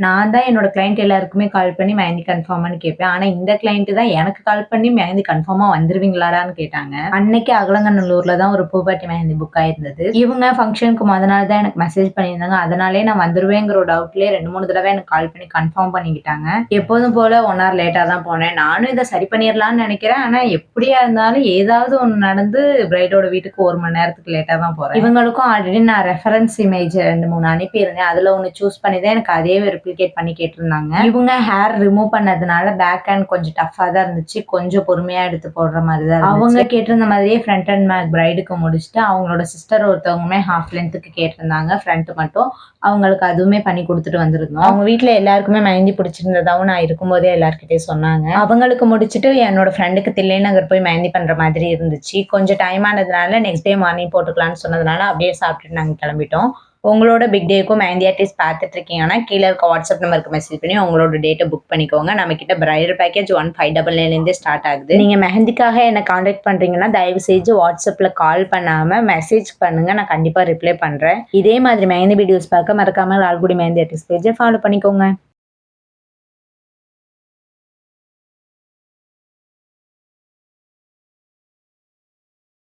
நான் தான் என்னோட கிளையண்ட் எல்லாருக்குமே கால் பண்ணி மெஹந்தி கன்ஃபார்மான்னு கேட்பேன். ஆனா இந்த கிளையண்ட் தான் எனக்கு கால் பண்ணி மெஹந்தி கன்ஃபார்மா வந்துருவீங்களாடான்னு கேட்டாங்க. அன்னைக்கு அகலங்கநல்லூர்ல தான் ஒரு பூப்பாட்டி மெஹந்தி புக் ஆயிருந்தது. இவங்க ஃபங்ஷனுக்கு மொத நாள் தான் எனக்கு மெசேஜ் பண்ணியிருந்தாங்க. அதனாலயே நான் வந்துருவேங்கிற ஒரு டவுட்லயே 2, 3 தடவ எனக்கு கால் பண்ணி கன்ஃபார்ம் பண்ணிக்கிட்டாங்க. எப்போதும் போல 1 ஹவர் லேட்டா தான் போனேன். நானும் இத சரி பண்ணிரலாம்னு நெனைக்கிறேன். ஆனா எப்படியா இருந்தாலும் ஏதாவது ஒண்ணு நடந்து பிரைடோட வீட்டுக்கு 1 மணி நேரத்துக்கு லேட்டா தான் போறேன். இவங்களுக்கும் ஆல்ரெடி நான் ரெஃபரன்ஸ் இமேஜ் 2, 3 அனுப்பியிருந்தேன். அதுல ஒண்ணு சூஸ் பண்ணி தான் எனக்கு அதே ரெப்ளிகேட் பண்ணி கேட்டிருந்தாங்க. இவங்க ஹேர் ரிமூவ் பண்ணதுனால பேக் ஹேண்ட் கொஞ்சம் டஃப்பா தான் இருந்துச்சு. கொஞ்சம் பொறுமையா எடுத்து போடுற மாதிரி தான் இருந்துச்சு. அவங்க கேட்டிருந்த மாதிரியே ஃப்ரண்ட் அண்ட் பேக் பிரைடுக்கு முடிச்சுட்டு அவங்களோட சிஸ்டர் ஒருத்தவங்களுமே ஹாஃப் லென்த்துக்கு கேட்டிருந்தாங்க. ஃப்ரண்ட் மட்டும் அவங்களுக்கு அதுவுமே பண்ணி கொடுத்துட்டு வந்திருந்தோம். அவங்க வீட்ல எல்லாருக்குமே மெஹந்தி பிடிச்சிருந்ததாவும் நான் இருக்கும்போதே எல்லார்கிட்டயும் சொன்னாங்க. அவங்களுக்கு முடிச்சுட்டு என்னோட ஃப்ரெண்டுக்கு தில்லை நகர் போய் மெஹந்தி பண்ற மாதிரி இருந்துச்சு. கொஞ்சம் டைம் ஆனதுனால நெக்ஸ்ட் டே மார்னிங் போட்டுக்கலாம்னு சொன்னதுனால அப்படியே சாப்பிட்டுட்டு நாங்க கிளம்பிட்டோம். உங்களோட பிக் டேக்கும் மெஹந்தி ஆர்டிஸ்ட் பார்த்துட்டு இருக்கீங்கன்னா கீழே இருக்க வாட்ஸ்அப் நம்பருக்கு மெசேஜ் பண்ணி உங்களோட டேட்டை புக் பண்ணிக்கோங்க. நம்ம கிட்ட பிரைடல் பேக்கேஜ் 1599 ஸ்டார்ட் ஆகுது. நீங்க மெஹந்திக்காக என்ன கான்டாக்ட் பண்றீங்கன்னா தயவு செஞ்சு வாட்ஸ்அப்ல கால் பண்ணாம மெசேஜ் பண்ணுங்க. நான் கண்டிப்பா ரிப்ளை பண்றேன். இதே மாதிரி மெஹந்தி வீடியோஸ் பார்க்க மறக்காம லால்குடி மெஹந்தி ஆர்டிஸ்ட் பேஜை ஃபாலோ பண்ணிக்கோங்க.